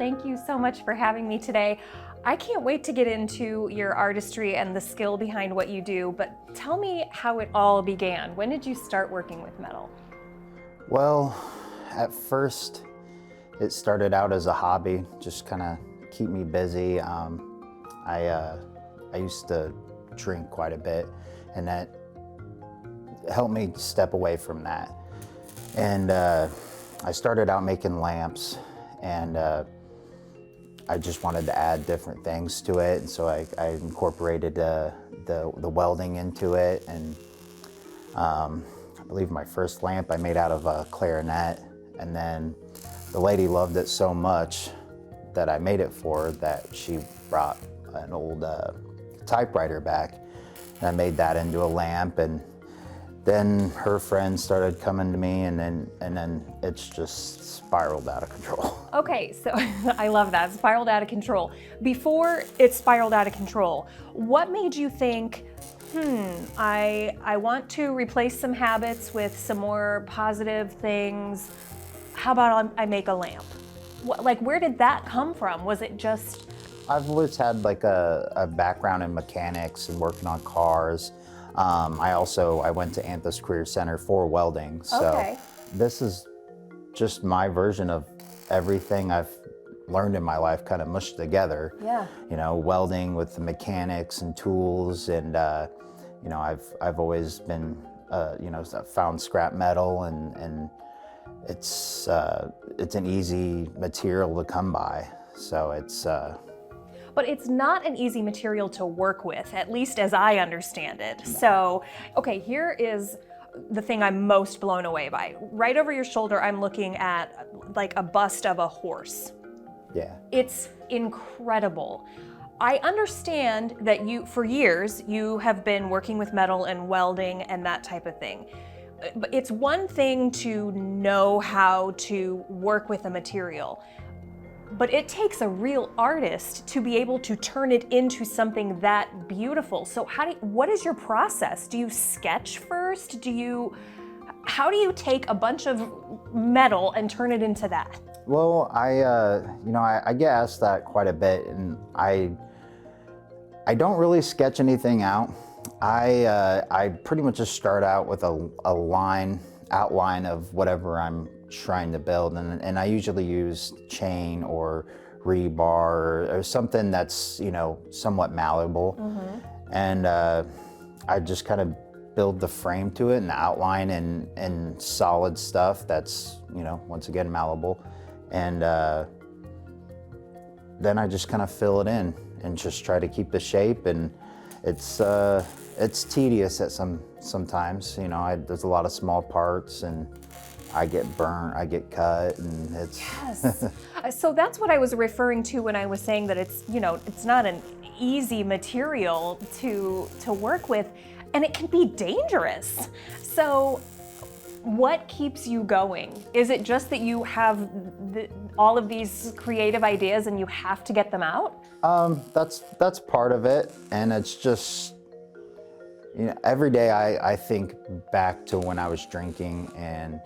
Thank you so much for having me today. I can't wait to get into your artistry and the skill behind what you do, but tell me how it all began. When did you start working with metal? Well, at first it started out as a hobby, just kind of keep me busy. I used to drink quite a bit, and that helped me step away from that. And I started out making lamps, and I just wanted to add different things to it, and so I incorporated the welding into it. And I believe my first lamp I made out of a clarinet, and then the lady loved it so much that I made it for her that she brought an old typewriter back, and I made that into a lamp. And then her friends started coming to me, and then it's just spiraled out of control. Okay, so I love that, spiraled out of control. Before it spiraled out of control, what made you think, I want to replace some habits with some more positive things. How about I make a lamp? Like, where did that come from? Was it just... I've always had like a background in mechanics and working on cars. I went to Anthos Career Center for welding. So Okay. this is just my version of everything I've learned in my life kind of mushed together. Yeah. You know, welding with the mechanics and tools, and you know, I've always been found scrap metal, and it's an easy material to come by. So it's But it's not an easy material to work with, at least as I understand it. No. So, okay, here is the thing I'm most blown away by. Right over your shoulder, I'm looking at like a bust of a horse. Yeah. It's incredible. I understand that for years, you have been working with metal and welding and that type of thing. But it's one thing to know how to work with a material, but it takes a real artist to be able to turn it into something that beautiful. So what is your process? Do you sketch first? How do you take a bunch of metal and turn it into that? Well, I get asked that quite a bit, and I don't really sketch anything out. I pretty much just start out with a outline of whatever I'm trying to build, and I usually use chain or rebar or something that's, you know, somewhat malleable. Mm-hmm. And I just kind of build the frame to it and the outline and solid stuff that's, you know, once again malleable. And then I just kind of fill it in and just try to keep the shape. And it's tedious at sometimes, you know. There's a lot of small parts, and I get burnt, I get cut, and it's... Yes. So that's what I was referring to when I was saying that it's, you know, it's not an easy material to work with, and it can be dangerous. So what keeps you going? Is it just that you have all of these creative ideas and you have to get them out? That's part of it, and it's just, you know, every day I think back to when I was drinking and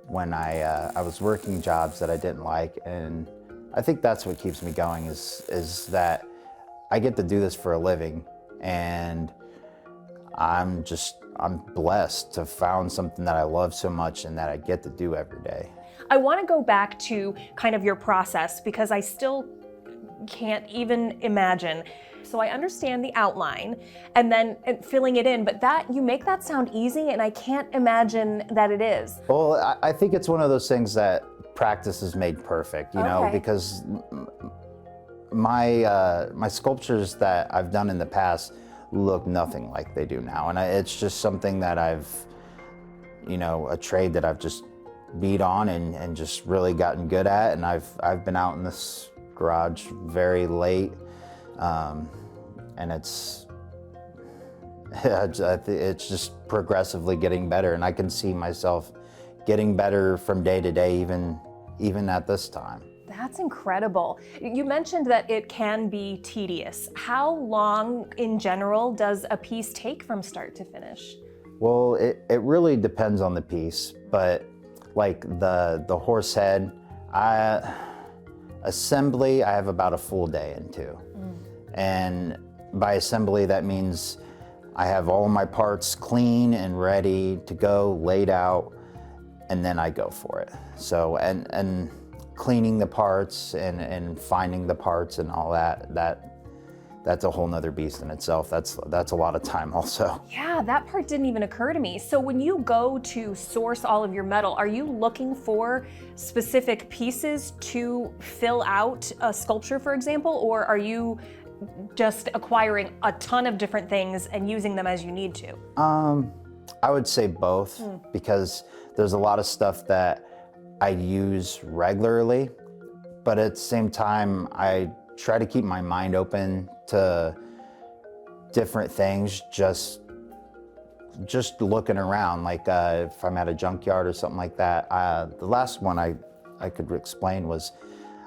when I was working jobs that I didn't like, and I think that's what keeps me going is that I get to do this for a living, and I'm blessed to found something that I love so much and that I get to do every day. I want to go back to kind of your process, because I still can't even imagine. So I understand the outline and then filling it in, but you make that sound easy, and I can't imagine that it is. Well, I think it's one of those things that practice is made perfect, you know, because my sculptures that I've done in the past look nothing like they do now. And it's just something that a trade that I've just beat on and just really gotten good at. And I've been out in this garage very late, and it's just progressively getting better, and I can see myself getting better from day to day, even at this time. That's incredible. You mentioned that it can be tedious. How long in general does a piece take from start to finish? Well, it really depends on the piece, but like the horse head, Assembly, I have about a full day into. And by assembly, that means I have all my parts clean and ready to go, laid out, and then I go for it. So, and cleaning the parts and finding the parts and all that's a whole nother beast in itself. That's a lot of time also. Yeah, that part didn't even occur to me. So when you go to source all of your metal, are you looking for specific pieces to fill out a sculpture, for example, or are you just acquiring a ton of different things and using them as you need to? I would say both, because there's a lot of stuff that I use regularly, but at the same time, I try to keep my mind open to different things, just looking around. Like if I'm at a junkyard or something like that. The last one I could explain was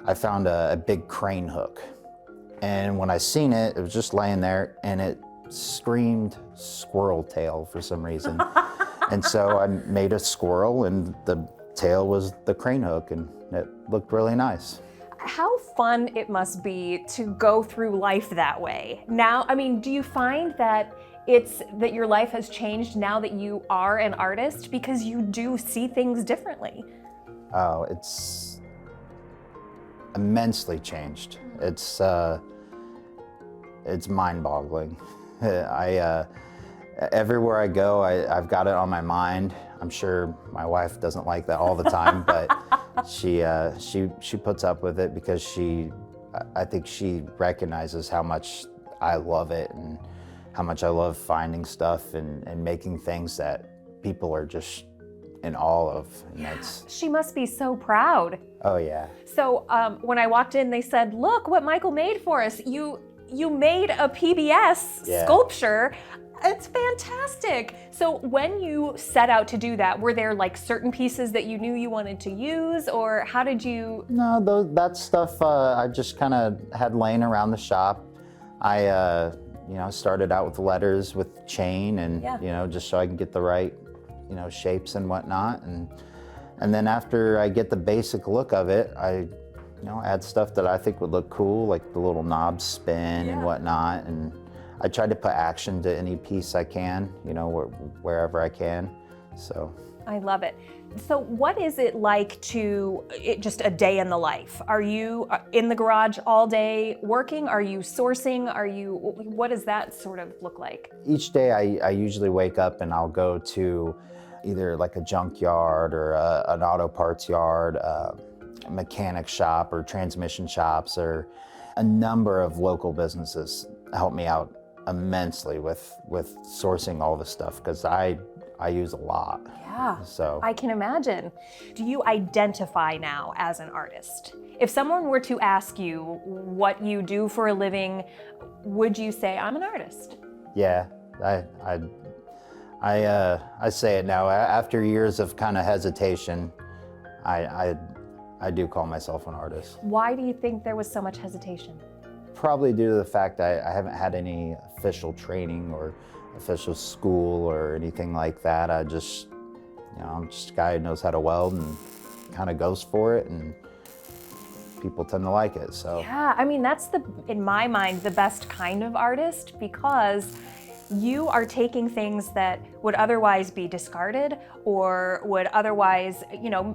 I found a big crane hook. And when I seen it, it was just laying there and it screamed squirrel tail for some reason. And so I made a squirrel and the tail was the crane hook and it looked really nice. How fun it must be to go through life that way. Now, I mean, do you find that that your life has changed now that you are an artist because you do see things differently? Oh, it's immensely changed. It's mind-boggling. Everywhere I go, I've got it on my mind. I'm sure my wife doesn't like that all the time, but she puts up with it because I think she recognizes how much I love it and how much I love finding stuff and making things that people are just in awe of. And She must be so proud. Oh yeah. So when I walked in, they said, "Look what Michael made for us. You made a PBS sculpture. It's fantastic." So when you set out to do that, were there like certain pieces that you knew you wanted to use, or how did you? No, that stuff I just kind of had laying around the shop. I started out with letters with chain and just so I can get the right shapes and whatnot, and then after I get the basic look of it, I add stuff that I think would look cool, like the little knobs spin and whatnot, and I try to put action to any piece I can, wherever I can. So I love it. So what is it like just a day in the life? Are you in the garage all day working? Are you sourcing? What does that sort of look like? Each day I usually wake up and I'll go to either like a junkyard or an auto parts yard, a mechanic shop or transmission shops, or a number of local businesses help me out immensely with sourcing all the stuff, because I use a lot. Yeah, so I can imagine. Do you identify now as an artist? If someone were to ask you what you do for a living, would you say, "I'm an artist"? Yeah, I say it now. After years of kind of hesitation, I do call myself an artist. Why do you think there was so much hesitation? Probably due to the fact I haven't had any official training or official school or anything like that. I'm just a guy who knows how to weld and kind of goes for it, and people tend to like it. So yeah, I mean, that's in my mind, the best kind of artist, because you are taking things that would otherwise be discarded or would otherwise,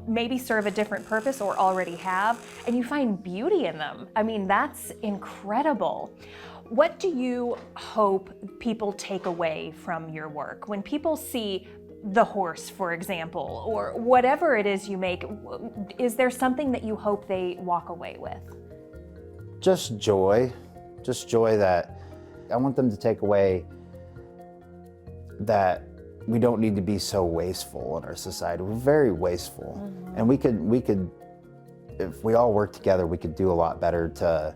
maybe serve a different purpose or already have, and you find beauty in them. I mean, that's incredible. What do you hope people take away from your work? When people see the horse, for example, or whatever it is you make, is there something that you hope they walk away with? Just joy that I want them to take away, that we don't need to be so wasteful in our society. We're very wasteful. Mm-hmm. And we could, if we all work together, we could do a lot better to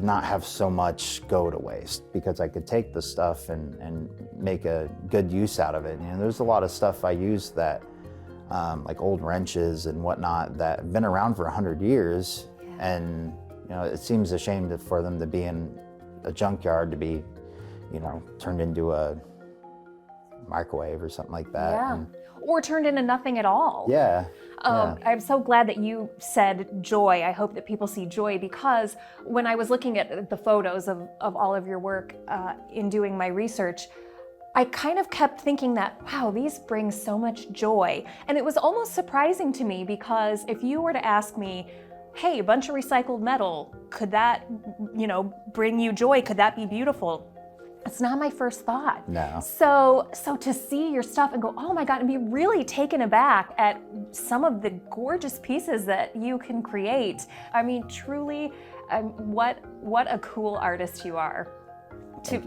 not have so much go to waste, because I could take the stuff and make a good use out of it. There's a lot of stuff I use that, like old wrenches and whatnot, that have been around for 100 years. Yeah. And it seems a shame for them to be in a junkyard, to be turned into a microwave or something like that. Yeah. or turned into nothing at all. Yeah. I'm so glad that you said joy. I hope that people see joy, because when I was looking at the photos of all of your work in doing my research, I kind of kept thinking that, wow, these bring so much joy. And it was almost surprising to me, because if you were to ask me, hey, a bunch of recycled metal, could that, bring you joy? Could that be beautiful? It's not my first thought. No. So to see your stuff and go, oh my God, and be really taken aback at some of the gorgeous pieces that you can create. I mean, truly, what a cool artist you are.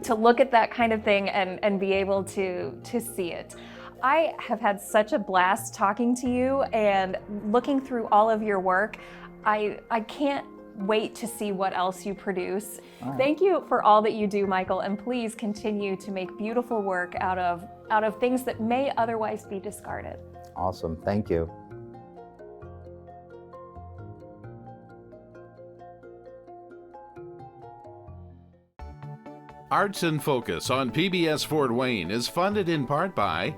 To look at that kind of thing and be able to see it. I have had such a blast talking to you and looking through all of your work. I can't wait to see what else you produce. Right. Thank you for all that you do, Michael, and please continue to make beautiful work out of things that may otherwise be discarded. Awesome, thank you. Arts in Focus on PBS Fort Wayne is funded in part by